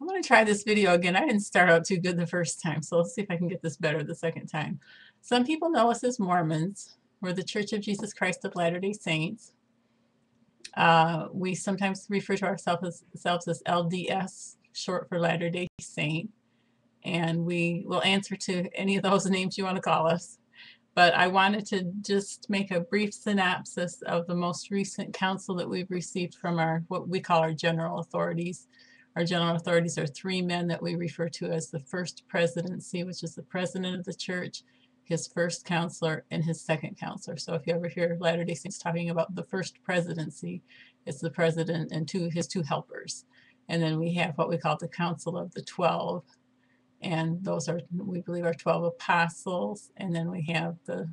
I'm going to try this video again. I didn't start out too good the first time, so let's see if I can get this better the second time. Some people know us as Mormons. We're the Church of Jesus Christ of Latter-day Saints. We sometimes refer to ourselves as LDS, short for Latter-day Saint, and we will answer to any of those names you want to call us. But I wanted to just make a brief synopsis of the most recent counsel that we've received from what we call our general authorities. Our general authorities are three men that we refer to as the First Presidency, which is the president of the church, his first counselor, and his second counselor. So if you ever hear Latter-day Saints talking about the First Presidency, it's the president and his two helpers. And then we have what we call the Council of the 12. And those are, we believe, our 12 apostles. And then we have the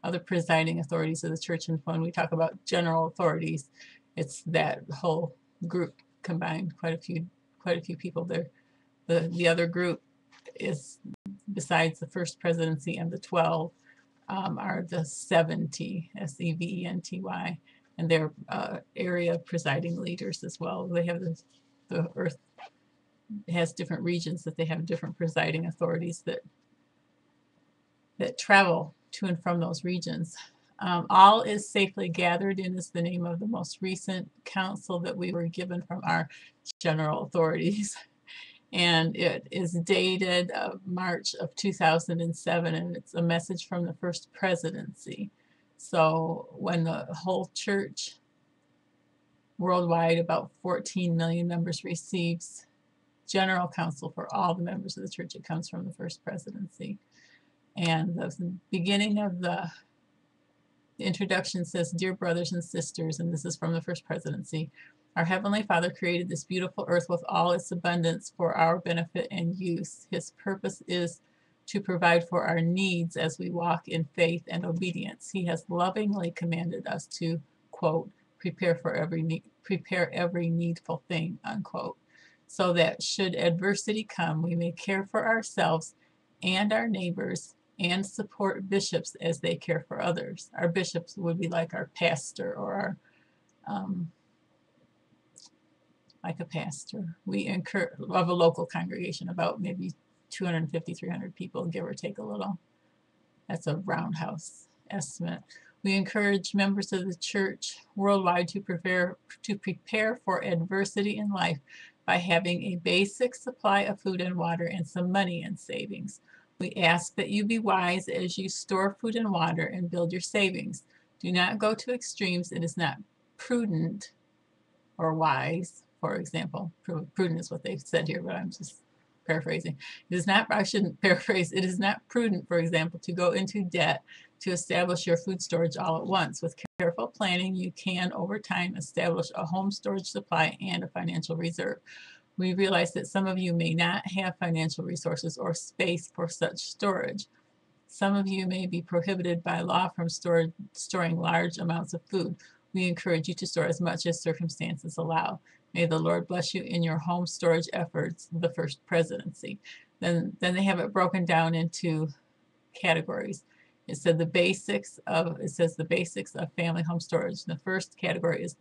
other presiding authorities of the church. And when we talk about general authorities, it's that whole group combined. Quite a few people there. The other group is, besides the First Presidency and the 12, are the 70, SEVENTY, and they're area presiding leaders as well. They have the earth has different regions that they have different presiding authorities that travel to and from those regions. All is safely gathered in is the name of the most recent counsel that we were given from our general authorities. And it is dated March of 2007, and it's a message from the First Presidency. So when the whole church worldwide, about 14 million members, receives general counsel for all the members of the church, it comes from the First Presidency. And the beginning of the introduction says, "Dear brothers and sisters," and this is from the First Presidency, "Our Heavenly Father created this beautiful earth with all its abundance for our benefit and use. His purpose is to provide for our needs as we walk in faith and obedience. He has lovingly commanded us to," quote, prepare every needful thing," unquote, "so that should adversity come, we may care for ourselves and our neighbors and support bishops as they care for others." Our bishops would be like our pastor or our like a pastor. We of a local congregation, about maybe 250, 300 people, give or take a little. That's a roundhouse estimate. We encourage members of the church worldwide to prepare for adversity in life by having a basic supply of food and water and some money in savings. We ask that you be wise as you store food and water and build your savings. Do not go to extremes. It is not prudent or wise. For example, prudent is what they've said here, but I'm just paraphrasing. It is not, I shouldn't paraphrase, it is not prudent, for example, to go into debt to establish your food storage all at once. With careful planning, you can, over time, establish a home storage supply and a financial reserve. We realize that some of you may not have financial resources or space for such storage. Some of you may be prohibited by law from storing large amounts of food. We encourage you to store as much as circumstances allow. May the Lord bless you in your home storage efforts, the First Presidency. Then they have it broken down into categories. It says the basics of family home storage. The first category is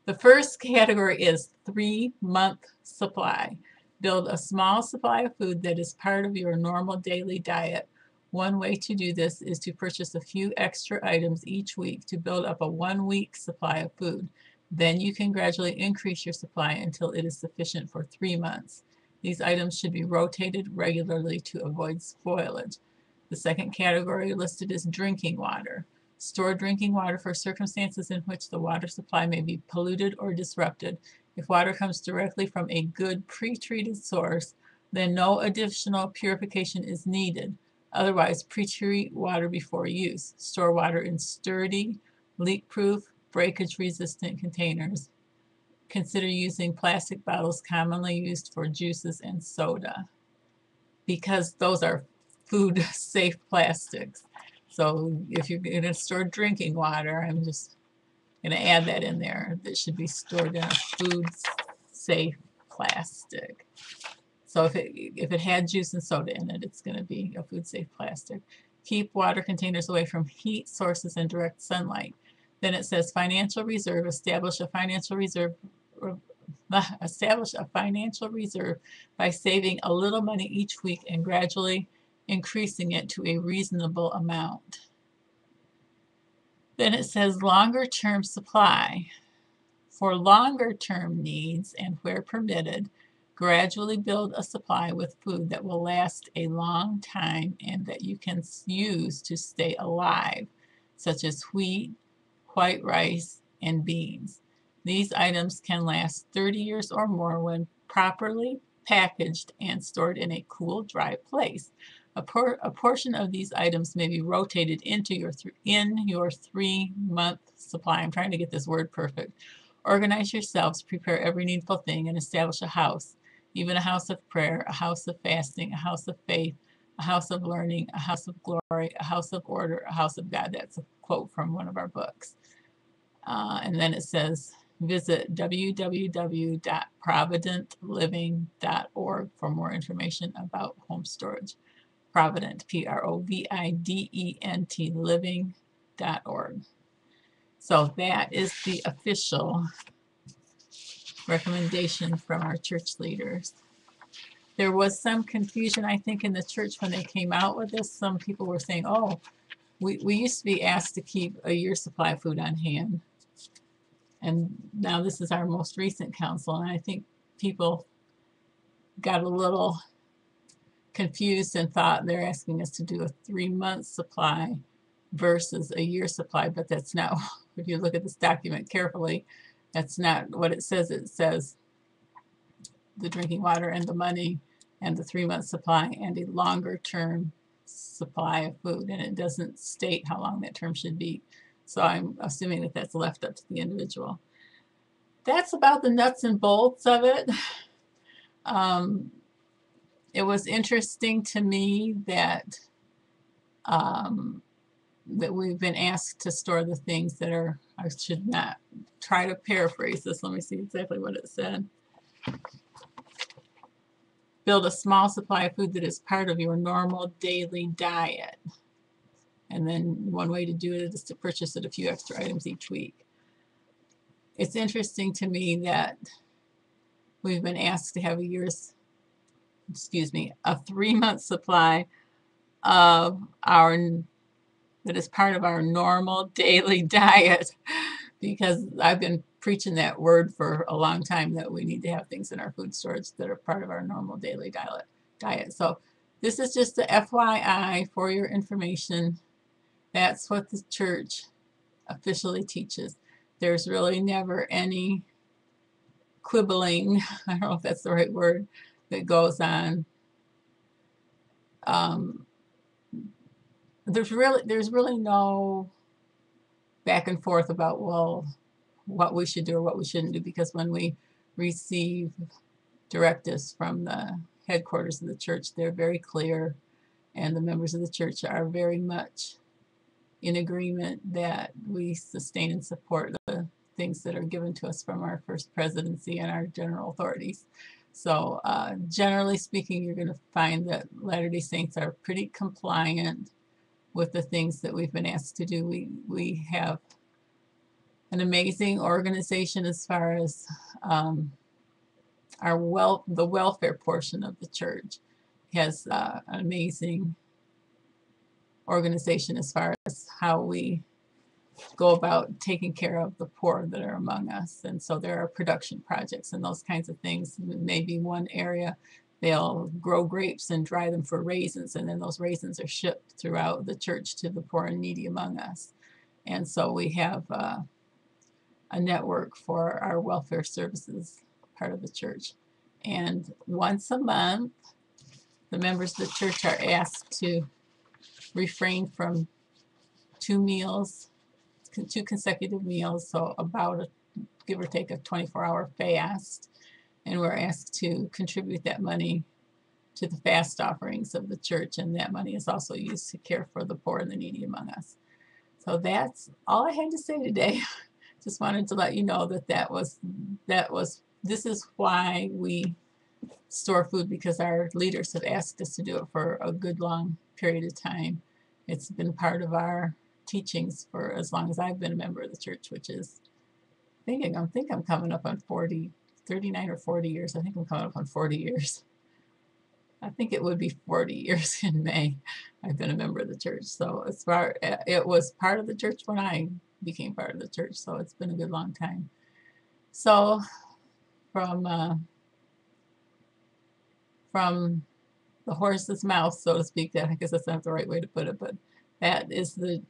the first category is 3-month supply. Build a small supply of food that is part of your normal daily diet. One way to do this is to purchase a few extra items each week to build up a 1-week supply of food. Then you can gradually increase your supply until it is sufficient for 3 months. These items should be rotated regularly to avoid spoilage. The second category listed is drinking water. Store drinking water for circumstances in which the water supply may be polluted or disrupted. If water comes directly from a good pre-treated source, then no additional purification is needed. Otherwise, pre-treat water before use. Store water in sturdy, leak-proof, breakage-resistant containers. Consider using plastic bottles commonly used for juices and soda, because those are food-safe plastics. So if you're going to store drinking water, I'm just going to add that in there. That should be stored in a food-safe plastic. So if it had juice and soda in it, it's going to be a food-safe plastic. Keep water containers away from heat sources and direct sunlight. Then it says financial reserve. Establish a financial reserve Establish a financial reserve by saving a little money each week and gradually increasing it to a reasonable amount. Then it says longer term supply. For longer term needs and where permitted, gradually build a supply with food that will last a long time and that you can use to stay alive, such as wheat, white rice, and beans. These items can last 30 years or more when properly packaged and stored in a cool, dry place. A portion of these items may be rotated into your 3-month supply. I'm trying to get this word perfect. Organize yourselves, prepare every needful thing, and establish a house, even a house of prayer, a house of fasting, a house of faith, a house of learning, a house of glory, a house of order, a house of God. That's a quote from one of our books. And then it says, visit www.providentliving.org for more information about home storage. Provident, Provident, living.org. So that is the official recommendation from our church leaders. There was some confusion, I think, in the church when they came out with this. Some people were saying, oh, we used to be asked to keep a year's supply of food on hand. And now this is our most recent council. And I think people got a little confused and thought they're asking us to do a 3-month supply versus a year supply. But that's not, if you look at this document carefully, that's not what it says. It says the drinking water and the money and the 3-month supply and a longer term supply of food. And it doesn't state how long that term should be. So I'm assuming that that's left up to the individual. That's about the nuts and bolts of it. It was interesting to me that that we've been asked to store the things that are, I should not try to paraphrase this. Let me see exactly what it said. Build a small supply of food that is part of your normal daily diet. And then one way to do it is to purchase a few extra items each week. It's interesting to me that we've been asked to have a 3-month supply of that is part of our normal daily diet, because I've been preaching that word for a long time, that we need to have things in our food storage that are part of our normal daily diet. So this is just a FYI for your information. That's what the church officially teaches. There's really never any quibbling, I don't know if that's the right word, that goes on. There's really no back and forth about, well, what we should do or what we shouldn't do, because when we receive directives from the headquarters of the church, they're very clear, and the members of the church are very much in agreement that we sustain and support the things that are given to us from our first presidency and our general authorities. So generally speaking, you're going to find that Latter-day Saints are pretty compliant with the things that we've been asked to do. We have an amazing organization as far as the welfare portion of the church has an amazing organization as far as how we go about taking care of the poor that are among us. And so there are production projects and those kinds of things. Maybe one area they'll grow grapes and dry them for raisins, and then those raisins are shipped throughout the church to the poor and needy among us. And so we have a network for our welfare services part of the church. And once a month, the members of the church are asked to refrain from 2 consecutive meals, so about give or take a 24-hour fast. And we're asked to contribute that money to the fast offerings of the church, and that money is also used to care for the poor and the needy among us. So that's all I had to say today. Just wanted to let you know that this is why we store food, because our leaders have asked us to do it for a good long period of time. It's been part of our teachings for as long as I've been a member of the church, which is, I think I'm coming up on 40 39 or 40 years. I think I'm coming up on 40 years. I think it would be 40 years in May. I've been a member of the church. So it was part of the church when I became part of the church. So it's been a good long time. So from the horse's mouth, so to speak, that I guess that's not the right way to put it, but that is the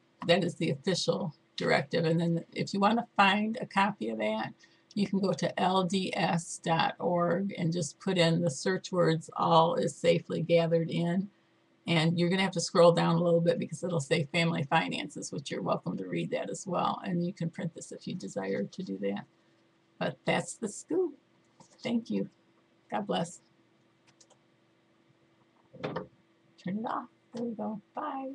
official directive. And then if you want to find a copy of that, you can go to lds.org and just put in the search words, "all is safely gathered in." And you're going to have to scroll down a little bit because it'll say family finances, which you're welcome to read that as well. And you can print this if you desire to do that. But that's the scoop. Thank you. God bless. Turn it off. There we go. Bye.